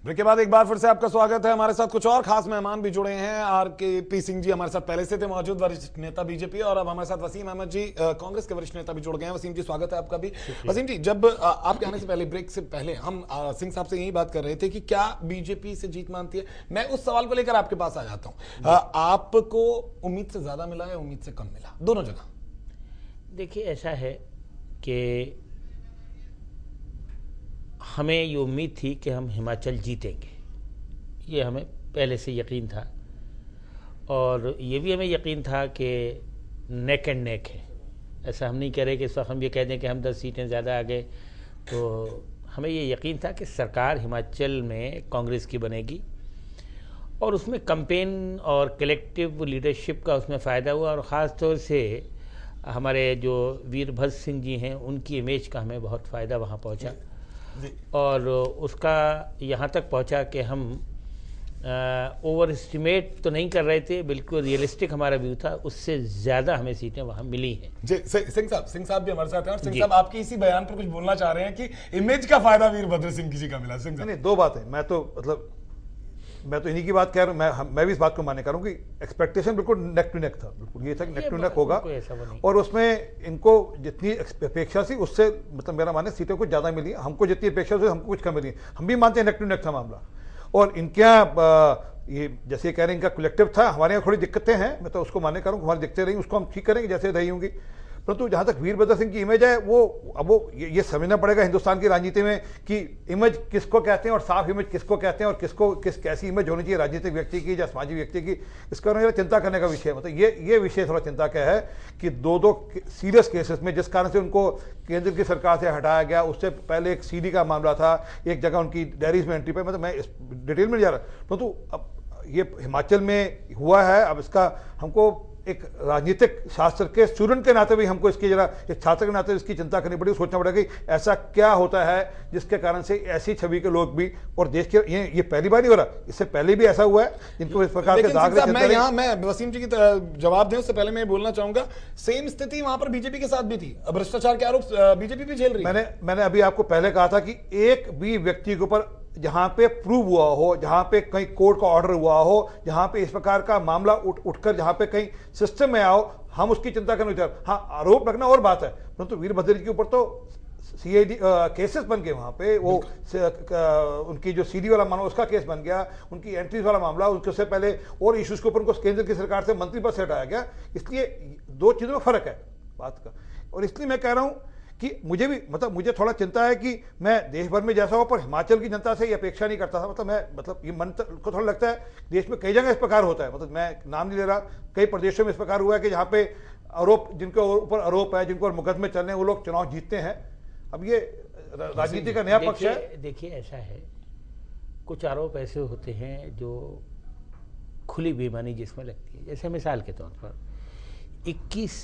Break के बाद एक बार फिर से आपका स्वागत है। हमारे साथ कुछ और खास मेहमान भी जुड़े हैं। RKP सिंह जी हमारे साथ पहले से थे मौजूद, वरिष्ठ नेता बीजेपी, और अब हमारे साथ वसीम अहमद जी कांग्रेस के वरिष्ठ नेता भी जुड़ गए हैं। वसीम जी स्वागत है आपका भी। वसीम जी, जब आपके आने से पहले, ब्रेक से पहले हम सिंह साहब से यही बात कर रहे थे कि क्या बीजेपी से जीत मानती है। मैं उस सवाल को लेकर आपके पास आ जाता हूँ। आपको उम्मीद से ज्यादा मिला है, उम्मीद से कम मिला, दोनों जगह? देखिए, ऐसा है कि हमें ये उम्मीद थी कि हम हिमाचल जीतेंगे, ये हमें पहले से यकीन था, और ये भी हमें यकीन था कि नेक एंड नेक है। ऐसा हम नहीं कह रहे कि इस वक्त हम ये कह दें कि हम 10 सीटें ज़्यादा आ गए। तो हमें ये यकीन था कि सरकार हिमाचल में कांग्रेस की बनेगी, और उसमें कैंपेन और कलेक्टिव लीडरशिप का उसमें फ़ायदा हुआ, और ख़ास तौर से हमारे जो वीरभद्र सिंह जी हैं उनकी इमेज का हमें बहुत फ़ायदा वहाँ पहुँचा, और उसका यहाँ तक पहुँचा कि हम ओवर एस्टिमेट तो नहीं कर रहे थे, बिल्कुल रियलिस्टिक हमारा व्यू था, उससे ज़्यादा हमें सीटें वहाँ मिली हैं। जी, सिंह साहब भी हमारे साथ हैं, और सिंह साहब आपकी इसी बयान पर कुछ बोलना चाह रहे हैं कि इमेज का फायदा वीरभद्र सिंह जी का मिला। सिंह साहब, नहीं, दो बात है। मैं तो इन्हीं की बात कह रहा हूँ। मैं भी इस बात को मानने कर रहा हूँ कि एक्सपेक्टेशन बिल्कुल नेक टू नेक था, बिल्कुल ये था कि नेक टू नेक होगा, और उसमें इनको जितनी अपेक्षा थी उससे मतलब मेरा मानना सीटें कुछ ज़्यादा मिली, हमको जितनी अपेक्षा थी हमको कुछ कम मिली। हम भी मानते हैं नेक टू नेक था मामला। और इनके यहाँ ये जैसे कह रहे हैं इनका कलेक्टिव था, हमारे यहाँ थोड़ी दिक्कतें हैं, मैं तो उसको मानने कर रहा हूँ, हमारी दिक्कतें रही, उसको हम ठीक करेंगे जैसे रही होंगी। परंतु जहाँ तक वीरभद्र सिंह की इमेज है, वो ये समझना पड़ेगा हिंदुस्तान की राजनीति में कि इमेज किसको कहते हैं और साफ इमेज किसको कहते हैं, और कैसी इमेज होनी चाहिए राजनीतिक व्यक्ति की या सामाजिक व्यक्ति की। इसका मेरा चिंता करने का विषय है। मतलब ये विषय थोड़ा चिंता का है कि दो सीरियस केसेस में जिस कारण से उनको केंद्र की सरकार से हटाया गया, उससे पहले एक CD का मामला था, एक जगह उनकी डायरीज में एंट्री पे, मतलब मैं इस डिटेल में नहीं जा रहा, परंतु अब ये हिमाचल में हुआ है। अब इसका हमको एक राजनीतिक शास्त्र के स्टूडेंट के नाते भी हमको इसकी जरा एक छात्र के नाते इसकी चिंता करनी पड़ेगी, सोचना पड़ेगा कि ऐसा क्या होता है जिसके कारण से ऐसी छवि के लोग भी, और देश के ये पहली बार नहीं हो रहा, इससे पहले भी ऐसा हुआ है जिनको इस प्रकार के दाग लगे। मैं वसीम जी की जवाब दें उससे पहले मैं बोलना चाहूंगा, सेम स्थिति वहां पर बीजेपी के साथ भी थी। भ्रष्टाचार के आरोप बीजेपी भी झेल रही है। मैंने अभी आपको पहले कहा था कि एक भी व्यक्ति के ऊपर जहां पे प्रूव हुआ हो, जहां पे कहीं कोर्ट का ऑर्डर हुआ हो, जहां पे इस प्रकार का मामला उठकर जहां पे कहीं सिस्टम में आओ, हम उसकी चिंता करने चाहिए। हाँ, आरोप लगना और बात है, परंतु वीरभद्र के ऊपर तो CID केसेस बन गए, वहां पे वो उनकी जो CD वाला मामला उसका केस बन गया, उनकी एंट्रीज वाला मामला, उससे पहले और इश्यूज के ऊपर उनको केंद्र की सरकार से मंत्री पद से हटाया गया। इसलिए दो चीजों में फर्क है बात का, और इसलिए मैं कह रहा हूं कि मुझे थोड़ा चिंता है कि मैं देश भर में जैसा हो, पर हिमाचल की जनता से ये अपेक्षा नहीं करता था। ये मन को थोड़ा लगता है देश में कई जगह इस प्रकार होता है, मतलब मैं नाम नहीं ले रहा, कई प्रदेशों में इस प्रकार हुआ है कि जहाँ पे जिनके ऊपर आरोप है, जिनको मुकदमे चल रहे हैं, वो लोग चुनाव जीतते हैं। अब ये राजनीति का नया पक्ष है। देखिए, ऐसा है, कुछ आरोप ऐसे होते हैं जो खुली बेईमानी जिसमें लगती है। जैसे मिसाल के तौर पर 21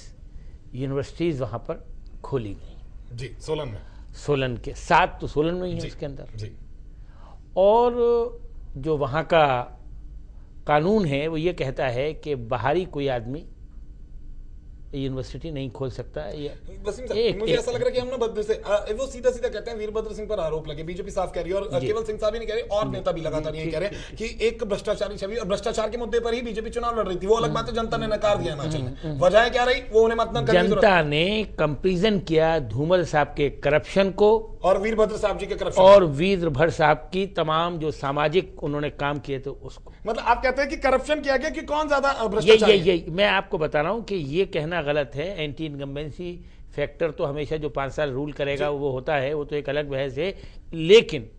यूनिवर्सिटीज़ वहाँ पर खोली गई जी, सोलन के 7 तो सोलन में ही है उसके अंदर जी। और जो वहाँ का कानून है वो ये कहता है कि बाहरी कोई आदमी यूनिवर्सिटी नहीं खोल सकता। मुझे ऐसा लग रहा है कि हम ना बदले से वो सीधा कहते हैं वीरभद्र सिंह पर आरोप लगे, बीजेपी साफ कह रही है, और केवल सिंह साहब ही नहीं कह रहे, और नेता भी लगातार ये कह रहे हैं कि एक भ्रष्टाचारी छवि, और भ्रष्टाचार के मुद्दे पर ही बीजेपी चुनाव लड़ रही थी। वो अलग बात है, जनता ने नकार दिया हिमाचल में। वजह क्या रही, वो उन्हें मतदान करने की जरूरत। जनता ने कंपेरिजन किया धूमल साहब के करप्शन को और वीरभद्र साहब जी के करप्शन, और वीरभद्र साहब की तमाम जो सामाजिक उन्होंने काम किए थे उसको। मतलब आप कहते हैं कि करप्शन किया गया कि कौन ज्यादा भ्रष्टाचार? ये मैं आपको बता रहा हूं कि ये कहना गलत है। एंटी इनकम्बेंसी फैक्टर तो हमेशा जो 5 साल रूल करेगा वो होता है, वो तो एक अलग बहस है, लेकिन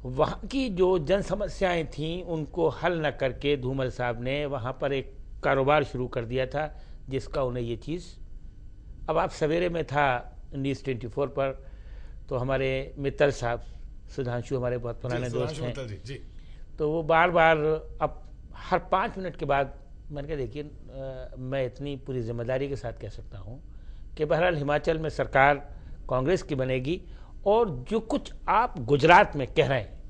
वहाँ की जो जन समस्याएं थीं उनको हल न करके धूमल साहब ने वहाँ पर एक कारोबार शुरू कर दिया था, जिसका उन्हें ये चीज़। अब आप सवेरे में था न्यूज़ 24 पर, तो हमारे मित्तल साहब सुधांशु हमारे बहुत पुराने दोस्त हैं, तो वो बार बार अब हर 5 मिनट के बाद मैंने कहा देखिए, मैं इतनी पूरी जिम्मेदारी के साथ कह सकता हूँ कि बहरहाल हिमाचल में सरकार कांग्रेस की बनेगी, और जो कुछ आप गुजरात में कह रहे हैं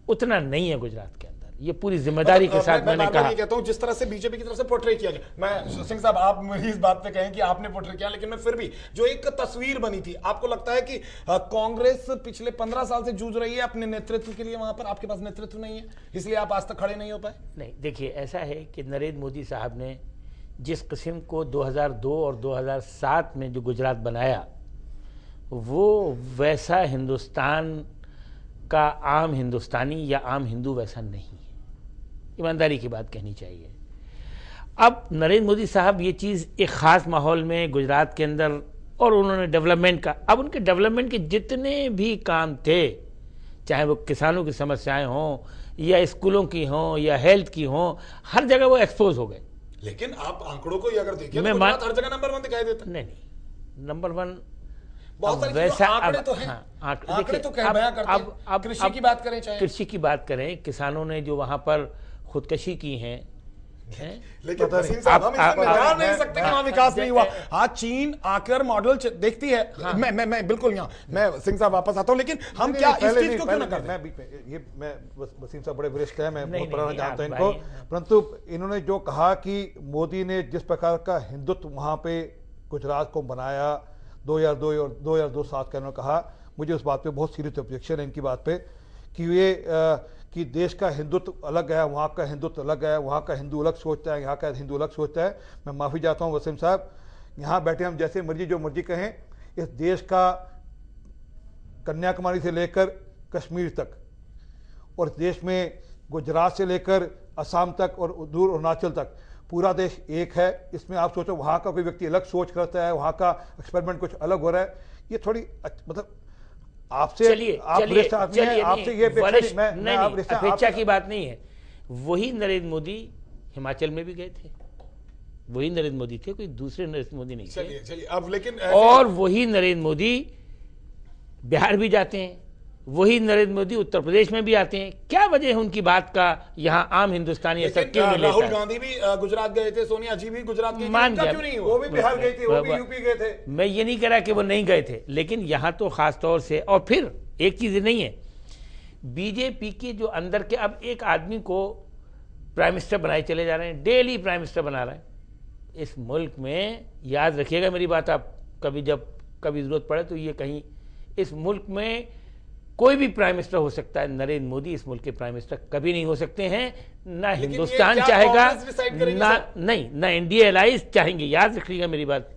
उतना नहीं है गुजरात के अंदर। ये पूरी जिम्मेदारी के साथ मैंने कहा। ये कहता हूं जिस तरह से बीजेपी की तरफ से पोर्ट्रे किया गया, मैं सिंह साहब आप मेरी इस बात पे कहें कि आपने पोर्ट्रे किया, लेकिन मैं फिर भी जो एक तस्वीर बनी थी, आपको लगता है कि कांग्रेस पिछले 15 साल से जूझ रही है अपने नेतृत्व के लिए, वहां पर आपके पास नेतृत्व नहीं है इसलिए आप आज तक खड़े नहीं हो पाए? नहीं, देखिए ऐसा है कि नरेंद्र मोदी साहब ने जिस किस्म को 2002 और 2007 में जो गुजरात बनाया, वो वैसा हिंदुस्तान का आम हिंदुस्तानी या आम हिंदू वैसा नहीं है, ईमानदारी की बात कहनी चाहिए। अब नरेंद्र मोदी साहब ये चीज़ एक ख़ास माहौल में गुजरात के अंदर, और उन्होंने डेवलपमेंट का, अब उनके डेवलपमेंट के जितने भी काम थे, चाहे वो किसानों की समस्याएं हों या स्कूलों की हों या हेल्थ की हों, हर जगह वो एक्सपोज हो गए। लेकिन आप आंकड़ों को अगर देखें तो गुजरात हर जगह नंबर 1 दिखाई देता। नहीं, नंबर 1 बहुत सारी वैसा आंकड़े तो हैं, आंकड़े तो कह बयां करते हैं। अब कृषि की बात करें, चाहे कृषि की बात करें, किसानों ने जो वहां पर खुदकशी की है, लेकिन वसीम साहब हम इसमें नकार नहीं सकते कि वहां विकास नहीं हुआ। आज चीन आकर मॉडल देखती है। मैं बिल्कुल यहाँ मैं सिंह साहब वापस आता हूं, लेकिन हम क्या इस चीज को क्यों ना करते? मैं बीच में ये मैं वसीम साहब बड़े वरिष्ठ हैं, मैं बहुत पुराना जानता हूं इनको, परंतु इन्होंने जो कहा कि मोदी ने जिस प्रकार का हिंदुत्व वहां पे गुजरात को बनाया 2002 और 2007 का, इन्होंने कहा, मुझे उस बात पे बहुत सीरियस ऑब्जेक्शन है इनकी बात पे कि ये कि देश का हिंदुत्व अलग है, वहाँ का हिंदुत्व अलग है, वहाँ का हिंदू अलग सोचता है, यहाँ का हिंदू अलग सोचता है। मैं माफ़ी चाहता हूँ वसीम साहब, यहाँ बैठे हम जैसे मर्जी जो मर्जी कहें, इस देश का कन्याकुमारी से लेकर कश्मीर तक और देश में गुजरात से लेकर असम तक और दूर अरुणाचल तक पूरा देश एक है। इसमें आप सोचो वहाँ का कोई व्यक्ति अलग सोच करता है, वहाँ का एक्सपेरिमेंट कुछ अलग हो रहा है, ये थोड़ी मतलब आपसे आपसे ये अपेक्षा की बात नहीं है। वही नरेंद्र मोदी हिमाचल में भी गए थे, वही नरेंद्र मोदी थे, कोई दूसरे नरेंद्र मोदी नहीं थे। चलिए अब लेकिन और वही नरेंद्र मोदी बिहार भी जाते हैं, वही नरेंद्र मोदी उत्तर प्रदेश में भी आते हैं। क्या वजह है उनकी बात का यहाँ आम हिंदुस्तानी असर क्यों नहीं लेता? राहुल गांधी भी गुजरात गए थे, सोनिया जी भी गुजरात गई थी, मान गया, क्यों नहीं? वो भी बिहार गए थे, वो भी यूपी गए थे। मैं ये नहीं कह रहा कि वो नहीं गए थे, लेकिन यहाँ तो खास तौर से, और फिर एक चीज नहीं है, बीजेपी के जो अंदर के, अब एक आदमी को प्राइम मिनिस्टर बनाए चले जा रहे हैं, डेली प्राइम मिनिस्टर बना रहे हैं इस मुल्क में। याद रखिएगा मेरी बात, आप कभी जब कभी जरूरत पड़े तो ये कहीं, इस मुल्क में कोई भी प्राइम मिनिस्टर हो सकता है, नरेंद्र मोदी इस मुल्क के प्राइम मिनिस्टर कभी नहीं हो सकते हैं। ना हिंदुस्तान चाहेगा, ना नहीं, ना इंडिया अलाइज चाहेंगे। याद रखिएगा मेरी बात,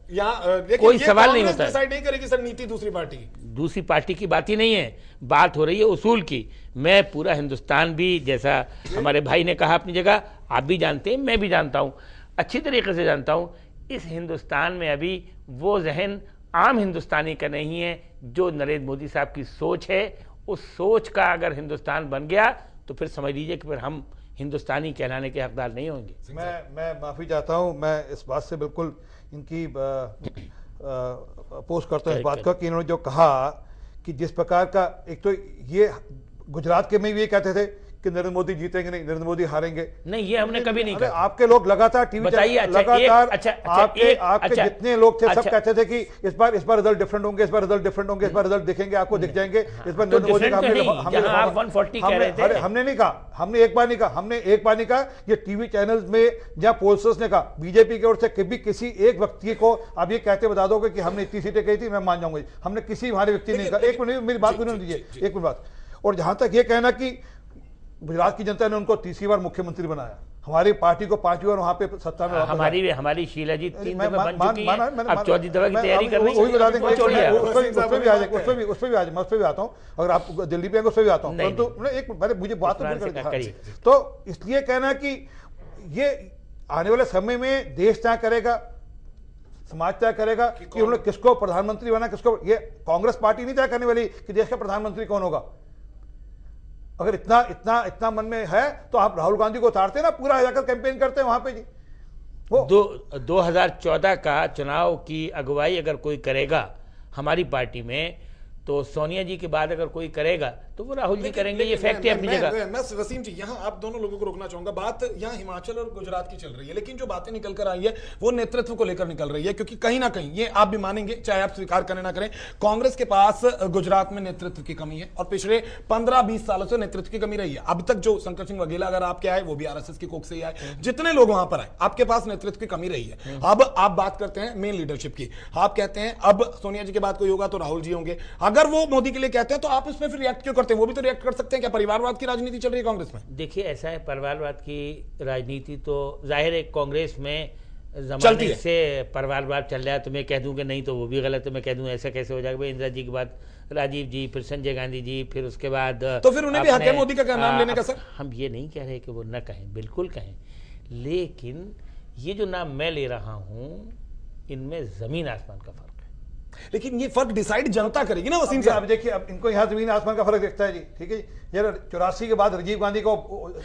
कोई सवाल नहीं होता है। डिसाइड नहीं करेगी सर नीति दूसरी पार्टी की बात ही नहीं है, बात हो रही है उसूल की। मैं पूरा हिंदुस्तान भी, जैसा हमारे भाई ने कहा अपनी जगह, आप भी जानते हैं, मैं भी जानता हूं, अच्छी तरीके से जानता हूं, इस हिंदुस्तान में अभी वो जहन आम हिंदुस्तानी का नहीं है जो नरेंद्र मोदी साहब की सोच है। उस सोच का अगर हिंदुस्तान बन गया तो फिर समझ लीजिए कि फिर हम हिंदुस्तानी कहलाने के हकदार नहीं होंगे। मैं माफी चाहता हूं, मैं इस बात से बिल्कुल इनकी अपोज करता हूं इस बात का कि इन्होंने जो कहा कि जिस प्रकार का, एक तो ये गुजरात के में भी ये कहते थे कि नरेंद्र मोदी जीतेंगे नहीं, नरेंद्र मोदी हारेंगे नहीं, ये हमने कभी नहीं कहा। आपके लोग लगातार टीवी लगातार आपके जितने लोग थे सब कहते थे कि इस बार रिजल्ट डिफरेंट होंगे, इस बार रिजल्ट डिफरेंट होंगे, इस बार रिजल्ट दिखेंगे, आपको दिख जाएंगे। इस बार नरेंद्र मोदी हमने नहीं कहा, हमने एक बार नहीं कहा, ये टीवी चैनल में जहां पोलस्टर्स ने कहा, बीजेपी की ओर से कभी किसी एक व्यक्ति को आप ये कहते बता दोगे कि हमने इतनी सीटें कही थी, मैं मान जाऊंगा, हमने किसी हमारे व्यक्ति ने कहा। एक मिनट मेरी बात सुनो दीजिए, एक मिनट बात। और जहां तक ये कहना कि गुजरात की जनता ने उनको तीसरी बार मुख्यमंत्री बनाया, हमारी पार्टी को 5वीं बार वहां पे सत्ता में, हमारी शीला जी 3 दफा बन चुकी हैं, अब 4वीं दफा की तैयारी कर रही हैं। वही बता देंगे, उस पे भी आता हूं, अगर आप दिल्ली पे उस पे भी आता हूं, परंतु एक मुझे बात तो इसलिए कहना कि ये आने वाले समय में देश क्या करेगा, समाज तय करेगा कि उन्होंने किसको प्रधानमंत्री बना, किसको। ये कांग्रेस पार्टी नहीं तय करने वाली कि देश का प्रधानमंत्री कौन होगा। अगर इतना मन में है तो आप राहुल गांधी को उतारते ना, पूरा जाकर कैंपेन करते हैं वहां पे जी। वो 2014 का चुनाव की अगुवाई अगर कोई करेगा हमारी पार्टी में, तो सोनिया जी के बाद अगर कोई करेगा तो वो राहुल जी करेंगे, ये फैक्ट है अपनी जगह। मैं वसीम जी यहाँ आप दोनों लोगों को रोकना चाहूंगा। बात यहाँ हिमाचल और गुजरात की चल रही है, लेकिन जो बातें निकल कर आई है वो नेतृत्व को लेकर निकल रही है, क्योंकि कहीं ना कहीं ये आप भी मानेंगे, चाहे आप स्वीकार करें ना करें, कांग्रेस के पास गुजरात में नेतृत्व की कमी है और पिछले 15-20 सालों से नेतृत्व की कमी रही है। अब तक जो शंकर सिंह वघेला अगर आपके आए, वो भी आरएसएस की कोख से ही आए, जितने लोग वहां पर आए, आपके पास नेतृत्व की कमी रही है। अब आप बात करते हैं मेन लीडरशिप की, आप कहते हैं अब सोनिया जी के बाद कोई होगा तो राहुल जी होंगे। अगर वो मोदी के लिए कहते हैं तो आप इसमें फिर रिएक्ट क्यों करते हैं? वो भी तो रिएक्ट कर सकते हैं। क्या परिवारवाद की राजनीति चल रही है कांग्रेस में? देखिए ऐसा है, परिवारवाद की राजनीति तो जाहिर है कांग्रेस में जमाने से परिवारवाद चल रहा है, तो मैं कह दूं कि नहीं तो वो भी गलत है, मैं कह दूं ऐसा कैसे हो जाएगा भाई, इंदिरा जी के बाद राजीव जी, फिर संजय गांधी जी, फिर उसके बाद तो फिर उन्हें भी हक है मोदी का नाम लेने का। सर हम ये नहीं कह रहे कि वो न कहें, बिल्कुल कहें, लेकिन ये जो नाम मैं ले रहा हूं इनमें जमीन आसमान का फर्क है। लेकिन ये फर्क डिसाइड जनता करेगी ना वसीम साहब। देखिए अब इनको यहाँ जमीन आसमान का फर्क दिखता है जी, ठीक है। जरा 84 के बाद राजीव गांधी को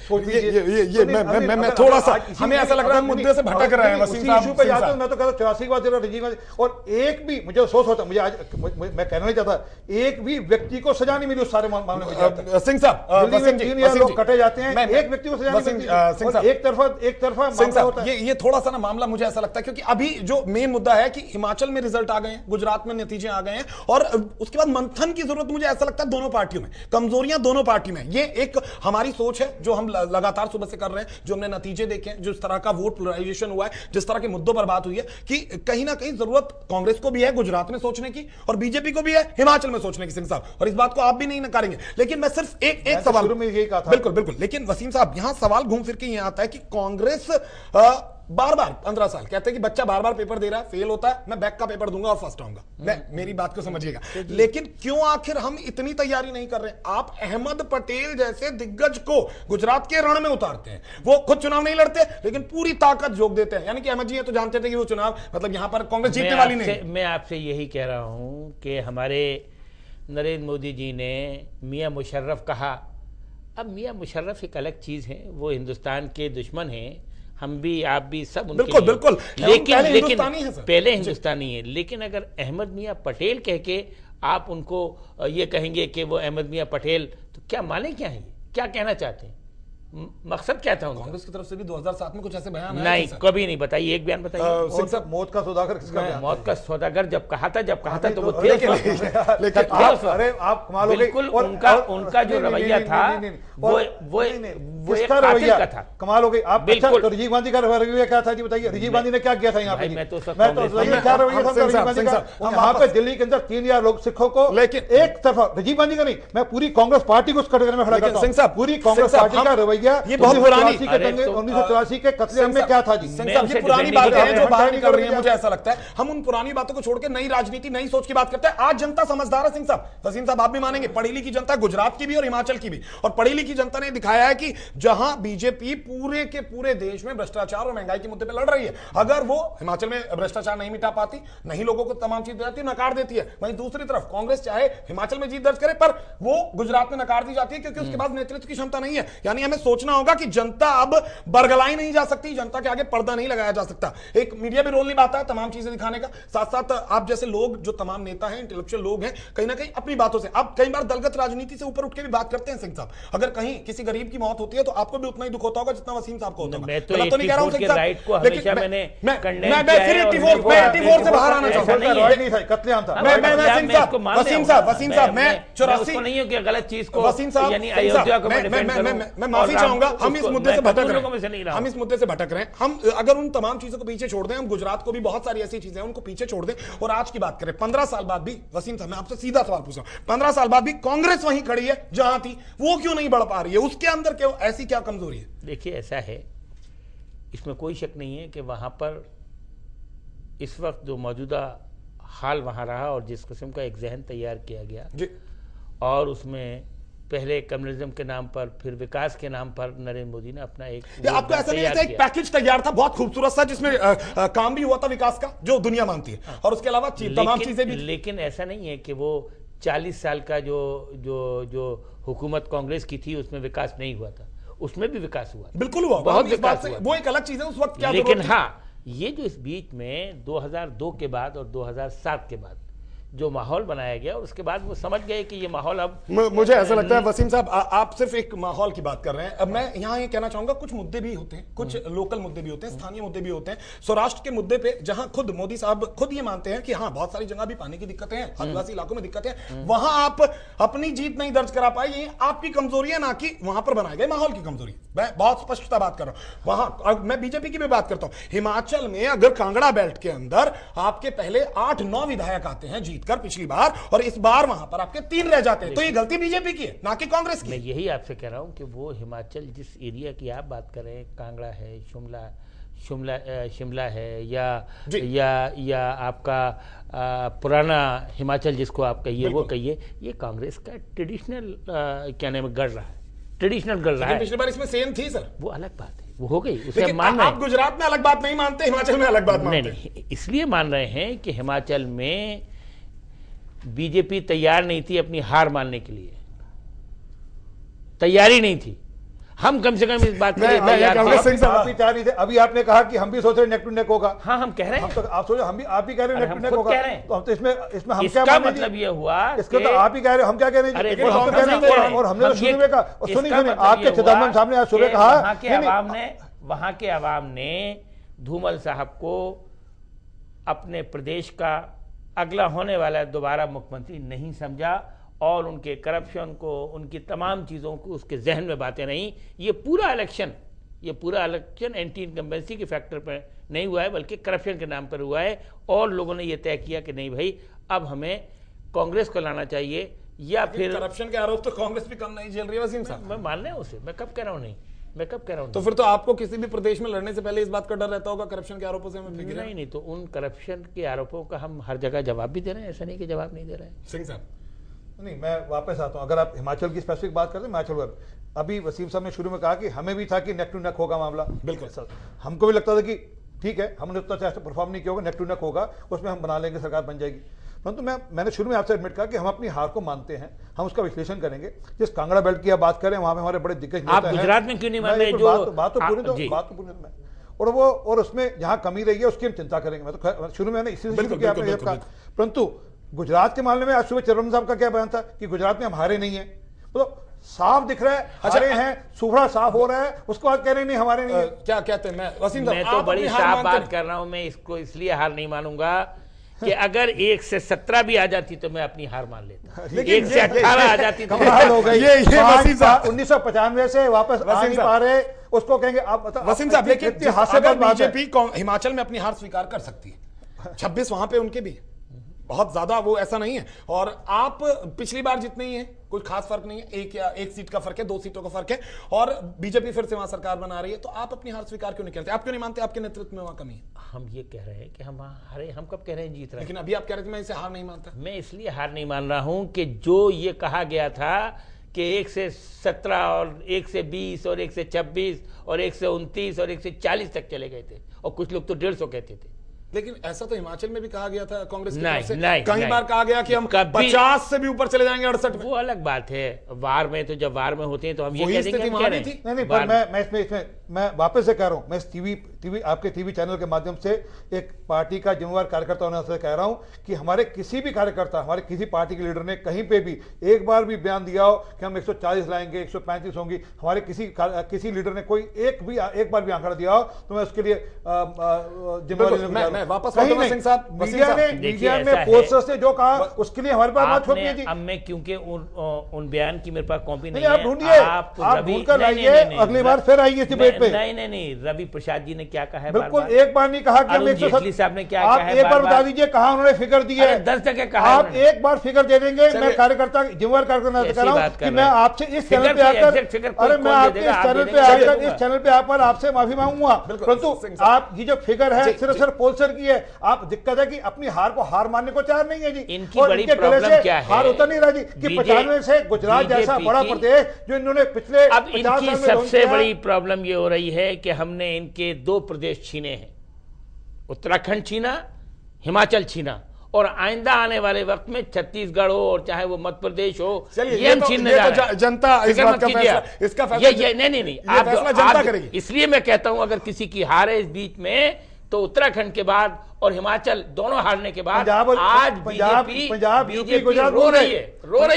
सोच लीजिए। मैं थोड़ा सा, हमें ऐसा लग रहा है मुद्दे से भटक रहे हैं वसीम साहब। इशू पे जाते हैं, मैं तो कहता हूं 84 के बाद जरा राजीव गांधी, और एक भी मुझे सोच होता, मुझे आज मैं कहना नहीं चाहता, एक भी व्यक्ति को सजा नहीं मिली उस सारे मामले में। सिंह साहब, 3 लोग कटे जाते हैं, एक व्यक्ति को सजा नहीं मिलती, एक तरफा ये थोड़ा सा ना मामला मुझे ऐसा लगता है, क्योंकि अभी जो मेन मुद्दा है कि हिमाचल में रिजल्ट आ गए हैं, गुजरात में नतीजे आ गए हैं, और उसके बाद मंथन की जरूरत मुझे ऐसा लगता है दोनों पार्टियों में, कमजोरियां दोनों पार्टी में। ये एक हमारी सोच है जो हम लगातार सुबह से कर रहे हैं, जो हमने नतीजे देखे हैं, जो इस तरह का वोट पोलराइजेशन हुआ है, जिस तरह के मुद्दों पर बात हुई है, कि कहीं ना कहीं जरूरत कांग्रेस को भी है गुजरात में सोचने की, और बीजेपी को भी है हिमाचल में सोचने की, सिंह साहब, और इस बात को आप भी नहीं नकारेंगे। लेकिन मैं सिर्फ एक सवाल में यही कहा था, बिल्कुल बिल्कुल, लेकिन वसीम साहब यहां सवाल घूम फिर के यहां आता है कि कांग्रेस बार बार 15 साल कहते हैं कि बच्चा बार बार पेपर दे रहा है, फेल होता है, मैं बैक का पेपर दूंगा और फर्स्ट आऊंगा। मैं मेरी बात को समझिएगा, लेकिन क्यों आखिर हम इतनी तैयारी नहीं कर रहे? आप अहमद पटेल जैसे दिग्गज को गुजरात के रण में उतारते हैं, वो खुद चुनाव नहीं लड़ते लेकिन पूरी ताकत झोंक देते हैं। यानी कि अहमद जी तो जानते थे कि वो चुनाव मतलब यहां पर कांग्रेस जीतने वाली नहीं। मैं आपसे यही कह रहा हूं कि हमारे नरेंद्र मोदी जी ने मियां मुशर्रफ कहा। अब मियां मुशर्रफ एक अलग चीज है, वो हिंदुस्तान के दुश्मन हैं, हम भी आप भी सब उनके बिल्कुल बिल्कुल, लेकिन पहले हिंदुस्तानी है। लेकिन अगर अहमद मियां पटेल कह के आप उनको ये कहेंगे कि वो अहमद मियां पटेल, तो क्या माने क्या है, क्या कहना चाहते हैं, मकसद क्या था? कांग्रेस की तरफ से भी 2007 में कुछ ऐसे बयान नहीं, कभी नहीं बताइए, एक बयान बताइए। मौत का सौदागर किसका बयान? मौत का सौदागर जब कहा था तो वो थे। अरे आप कमाल हो गए, बिल्कुल उनका जो रवैया था वो एक कातिल का था। कमाल हो गई आप। अच्छा तो राजीव गांधी का रवैया क्या था जी, बताइए। राजीव गांधी ने क्या किया था यहाँ पे? मैं तो क्या रवैया था राजीव गांधी का? यहाँ पे दिल्ली के अंदर 3000 लोग सिखों को, लेकिन एक तरफा राजीव गांधी का नहीं, मैं पूरी कांग्रेस पार्टी को उस कटघरे में खड़ा करता हूं। पूरी कांग्रेस पार्टी का रवैया ये बहुत पुरानी 1984 के कत्लेआम में क्या था जी? ये पुरानी बातें हैं जो बाहर निकल रही है। मुझे ऐसा लगता है हम उन पुरानी बातों को छोड़ के नई राजनीति, नई सोच की बात करते हैं। आज जनता समझदार है सिंह साहब, वसीम साहब आप भी मानेंगे, पढ़ी लिखी जनता, गुजरात की भी और हिमाचल की भी। और पढ़ी लिखी जनता ने दिखाया है कि जहां बीजेपी पूरे के पूरे देश में भ्रष्टाचार और महंगाई के मुद्दे पर लड़ रही है, अगर वो हिमाचल में भ्रष्टाचार नहीं मिटा पाती, नहीं लोगों को तमाम चीज जाती है, नकार देती है, वहीं दूसरी तरफ कांग्रेस चाहे हिमाचल में जीत दर्ज करे पर वो गुजरात में नकार दी जाती है क्योंकि उसके पास नेतृत्व की क्षमता नहीं है। यानी हमें सोचना होगा कि जनता अब बरगलाई नहीं जा सकती, जनता के आगे पर्दा नहीं लगाया जा सकता। एक मीडिया भी रोल निभाता है तमाम चीजें दिखाने का, साथ साथ आप जैसे लोग जो तमाम नेता हैं, इंटेलेक्चुअल लोग हैं, कहीं ना कहीं अपनी बातों से आप कई बार दलगत राजनीति से ऊपर उठ के भी बात करते हैं सिंह साहब। अगर कहीं किसी गरीब की मौत होती है तो आपको भी उतना ही दुख होता होगा जितना वसीम साहब को होता होगा। मैं तो नहीं कह रहा हूं सिंह साहब, लेकिन मैं फिर 84 से बाहर आना चाहता हूं। वसीम साहब मैं 84 नहीं हूं कि गलत चीज को, वसीम साहब यानी अयोध्या को मैं माफी चाहूंगा, हम इस मुद्दे से भटक रहे हैं। हम अगर उन तमाम चीजों को पीछे छोड़ दें, हम गुजरात को भी बहुत सारी ऐसी चीजें हैं उनको पीछे छोड़ दें और आज की बात करें, 15 साल बाद भी वसीम साहब मैं आपसे सीधा सवाल पूछ रहा हूं, 15 साल बाद भी कांग्रेस वहीं खड़ी है जहां थी, वो क्यों नहीं बढ़ पा रही है? उसके अंदर क्यों ऐसी क्या कमजोरी है? देखिए ऐसा है, इसमें कोई शक नहीं है कि वहां पर इस वक्त जो मौजूदा हाल वहां रहा और जिस किस्म का एक जहन तैयार किया गया जी, और उसमें पहले कम्युनिज्म के नाम पर फिर विकास के नाम पर नरेंद्र मोदी ने अपना एक आपको ऐसा नहीं लगता एक पैकेज तैयार था बहुत खूबसूरत सा जिसमें काम भी हुआ था विकास का जो दुनिया मानती है और उसके अलावा तमाम चीजें भी। लेकिन ऐसा नहीं है कि वो 40 साल का जो हुकूमत कांग्रेस की थी उसमें विकास नहीं हुआ था, उसमें भी विकास हुआ, बिल्कुल हुआ, बहुत विकास हुआ, वो एक अलग चीज है उस वक्त क्या। लेकिन हाँ, ये जो इस बीच में 2002 के बाद और 2007 के बाद जो माहौल बनाया गया और उसके बाद वो समझ गए कि ये माहौल अब मुझे ऐसा लगता है वसीम साहब आप सिर्फ एक माहौल की बात कर रहे हैं। अब मैं यहाँ ये कहना चाहूंगा कुछ मुद्दे भी होते हैं, कुछ लोकल मुद्दे भी होते हैं, स्थानीय मुद्दे भी होते हैं। सौराष्ट्र के मुद्दे पे जहां खुद मोदी साहब खुद ये मानते हैं कि हाँ बहुत सारी जगह भी पानी की दिक्कतें हैं, आदिवासी इलाकों में दिक्कतें हैं, वहां आप अपनी जीत नहीं दर्ज करा पाए, ये आपकी कमजोरी है, ना कि वहां पर बनाए गए माहौल की कमजोरी। मैं बहुत स्पष्टता बात कर रहा हूं। वहां मैं बीजेपी की भी बात करता हूं, हिमाचल में अगर कांगड़ा बेल्ट के अंदर आपके पहले 8-9 विधायक आते हैं जीतकर पिछली बार, और इस बार वहां पर आपके 3 रह जाते हैं, तो ये गलती बीजेपी की है, ना कि कांग्रेस की। मैं यही आपसे कह रहा हूं कि वो हिमाचल जिस एरिया की आप बात कर रहे हैं, कांगड़ा है, शिमला है, या आपका पुराना हिमाचल जिसको आप कहिए वो कहिए, ये कांग्रेस का ट्रेडिशनल क्या नाम गढ़ रहा है, ट्रेडिशनल गढ़ रहा है। पिछली बार इसमें सेम थी सर, वो अलग बात है, वो हो गई, उसे मान आप गुजरात में अलग बात नहीं मानते, हिमाचल में अलग बात मानते। नहीं, इसलिए मान रहे हैं कि हिमाचल में बीजेपी तैयार नहीं थी अपनी हार मानने के लिए, तैयारी नहीं थी। हम कम से कम इस बात के लिए तैयार थे। अभी आपने कहा कि हम भी सोच रहे नेक टू नेक होगा। हाँ हम कह रहे हैं, आप सोचो, हम भी आप भी कह रहे हैं नेक टू नेक होगा, तो हम तो इसमें हम क्या मतलब ये हुआ, इसका तो आप ही कह रहे हो, हम क्या कह रहे हैं, और हमने शुरू में कहा, सुनिए आपके चिदम्बरम साहब ने आज सुबह कहा, वहां के अवाम ने धूमल साहब को अपने प्रदेश का अगला होने वाला दोबारा मुख्यमंत्री नहीं समझा, और उनके करप्शन को, उनकी तमाम चीज़ों को उसके जहन में बातें नहीं। ये पूरा इलेक्शन एंटी इनकम्बेंसी के फैक्टर पर नहीं हुआ है, बल्कि करप्शन के नाम पर हुआ है, और लोगों ने ये तय किया कि नहीं भाई अब हमें कांग्रेस को लाना चाहिए, या फिर करप्शन के आरोप तो कांग्रेस भी कम नहीं झेल रही है वसीम साहब। मैं मान रहा हूं उसे, मैं कब कह रहा हूं नहीं, मैं कब कह रहा हूं। तो फिर तो आपको किसी भी प्रदेश में लड़ने से पहले इस बात का डर रहता होगा करप्शन के आरोपों से हमें फिक्र है? नहीं, तो उन करप्शन के आरोपों का हम हर जगह जवाब भी दे रहे हैं, ऐसा नहीं कि जवाब नहीं दे रहे हैं। सिंह साहब नहीं, मैं वापस आता हूं। अगर आप हिमाचल की स्पेसिफिक बात करते हैं, हिमाचल अभी वसीम साहब ने शुरू में कहा कि हमें भी था कि नेक टू नेक होगा मामला। बिल्कुल सर, हमको भी लगता था कि ठीक है, हमने उतना चाहे परफॉर्म नहीं किया होगा, नेक टू नेक होगा, उसमें हम बना लेंगे, सरकार बन जाएगी। परंतु मैंने शुरू में आपसे एडमिट कहा कि हम अपनी हार को मानते हैं, हम उसका विश्लेषण करेंगे। जिस कांगड़ा बेल्ट की आप बात करें, वहां पे हमारे बड़े दिग्गज नेता हैं। आप गुजरात में क्यों नहीं मान रहे? बात तो पूरी और उसमें जहां कमी रही है उसकी हम चिंता करेंगे। मैं तो शुरू में इसी से शुरू किया, परंतु गुजरात के मामले में आज सुबह चिदम्बरम साहब का क्या बयान था कि गुजरात में हम हारे नहीं है, मतलब साफ दिख रहा है हारे हैं, सूखड़ा साफ हो रहा है, उसको आज कह रहे नहीं हमारे नहीं है। क्या कहते हैं? मैं तो बड़ी साफ बात कर रहा हूं, मैं इसको इसलिए हार नहीं मानूंगा कि अगर 1 से 17 भी आ जाती तो मैं अपनी हार मान लेता, 1 से 18 आ जाती तो हो गई। ये 1995 से वापस आ नहीं पा रहे, उसको कहेंगे आप वसीम साहब। लेकिन बीजेपी हिमाचल में अपनी हार स्वीकार कर सकती है, 26 वहां पे उनके भी बहुत ज्यादा वो ऐसा नहीं है, और आप पिछली बार जितने ही हैं कुछ खास फर्क नहीं है, एक सीट का फर्क है, 2 सीटों का फर्क है, और बीजेपी फिर से वहां सरकार बना रही है, तो आप अपनी हार स्वीकार क्यों नहीं करते? आप क्यों नहीं मानते आपके नेतृत्व में वहां कमी है? हम ये कह रहे हैं कि हम हारे, हम कब कह रहे हैं जीत रहे हैं? लेकिन अभी आप कह रहे थे मैं इसे हार नहीं मानता। मैं इसलिए हार नहीं मान रहा हूं कि जो ये कहा गया था कि 1 से 17 और 1 से 20 और 1 से 26 और 1 से 29 और 1 से 40 तक चले गए थे, और कुछ लोग तो 150 कहते थे। लेकिन ऐसा तो हिमाचल में भी कहा गया था कांग्रेस की तरफ से, नहीं, कई बार कहा गया कि हम 50 से भी ऊपर चले जाएंगे 68 में। वो अलग बात है, वार में तो जब वार में होते हैं तो हम ये कह देंगे हम कह रहे हैं। नहीं, पर मैं मैं वापस से कह रहा हूं, मैं टीवी आपके टीवी चैनल के माध्यम से एक पार्टी का जिम्मेवार कार्यकर्ता होने से कह रहा हूं कि हमारे किसी भी कार्यकर्ता, हमारे किसी पार्टी के लीडर ने कहीं पे भी एक बार भी बयान दिया हो कि हम 140 लाएंगे, 135 होंगी, हमारे किसी लीडर ने कोई एक बार भी आंकड़ा दिया हो, तो मैं उसके लिए जिम्मेवारी मीडिया में पोस्टर्स ने जो कहा उसके लिए हमारे पास बात होती है जी। अब मैं क्योंकि उन बयान की मेरे पास कॉपी नहीं है, आप ढूंढिए, आप ढूंढ कर लाइए, अगली बार फिर आइए इस डिबेट पे। नहीं, रवि प्रसाद जी ने क्या कहा है? बिल्कुल एक बार नहीं कहा कि हम 170 साहब ने क्या कहा है? आप एक बार बता दीजिए कहा उन्होंने फिगर दी है? 10 जगह कहा। आप एक बार फिगर दे देंगे, मैं कार्यकर्ता जिम्मेवार कार्यकर्ता कह रहा हूं कि मैं आपसे इस चैनल पे आकर, अरे मैं आपके इस चैनल पे आकर आपसे माफी मांगूंगा, परंतु आप ये जो फिगर है सिर्फ पोलसर की है। आप दिक्कत है कि अपनी हार को हार मानने को तैयार नहीं है जी। इनकी बड़ी प्रॉब्लम क्या है? हार उतर नहीं रहा जी कि 95 से गुजरात जैसा बड़ा प्रदेश जो इन्होंने पिछले अब इनकी सबसे बड़ी प्रॉब्लम ये हो रही है कि हमने इनके 2 प्रदेश छीने हैं, उत्तराखंड छीना, हिमाचल छीना, और आइंदा आने वाले वक्त में छत्तीसगढ़ हो और चाहे वो मध्य प्रदेश हो, ये हम छीनने जा रहे हैं। जनता इसका फैसला नहीं, आप जनता करेगी। इसलिए मैं कहता हूं अगर किसी की हार है इस बीच में तो उत्तराखंड के बाद और हिमाचल दोनों हारने के बाद पंजाब आज बीजेपी रो रही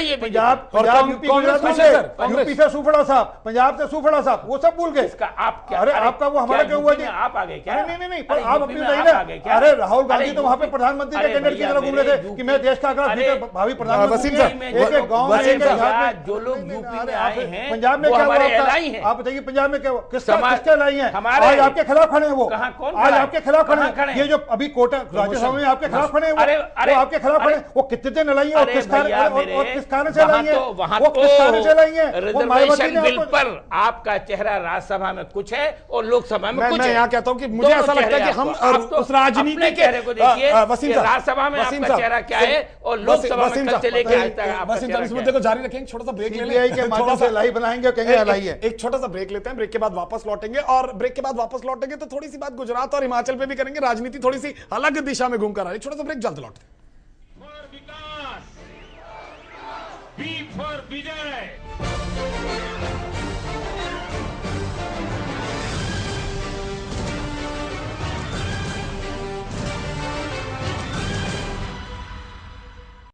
है। पंजाब यूपी से सुफड़ा साहब, पंजाब से सुफड़ा साहब, वो सब भूल गए। आप क्या, अरे आपका वो हमारा क्या हुआ जी? आप आ गए क्या? नहीं, पर आप अपनी नहीं ना। अरे राहुल गांधी तो वहां पे प्रधानमंत्री के कैंडिडेट की तरह घूम रहे थे कि मैं देश का अगला भावी प्रधानमंत्री। एक गाँव में जो लोग यूपी में आए हैं पंजाब में क्या हुआ? आप बताइए पंजाब में क्या हुआ? किसका लाई है? आज आपके खिलाफ खड़े हैं वो, आज आपके खिलाफ खड़े हैं। ये जो अभी कोटा राज्यसभा में आपके खिलाफ खड़े हैं, वो आपके खिलाफ खड़े, वो कितने दिन लाई है और किस कारण से लाई है? वो किस कारण से लाई है? रिजर्वेशन बिल पर आपका चेहरा राज्यसभा में कुछ है और लोकसभा में कुछ है। मैं यहाँ कहता हूँ कि मुझे ऐसा लगता है कि हम उस राजनीति के चेहरे को देखिए, राज्यसभा में आपका चेहरा क्या है और लोकसभा में कल से लेके आज तक वसीम साहब इस मुद्दे को जारी रखेंगे, छोटा सा ब्रेक ले लें, के माध्यम से लाइव बनाएंगे और कहेंगे लाई है। एक छोटा सा ब्रेक लेते हैं, ब्रेक के बाद वापस लौटेंगे और ब्रेक के बाद वापस लौटेंगे तो थोड़ी सी बात गुजरात और हिमाचल पे भी करेंगे, राजनीति थोड़ी सी अलग दिशा में घूमकर आ रही। छोटा सा ब्रेक, जल्द लौटते हैं। विकास, बी फॉर विजय।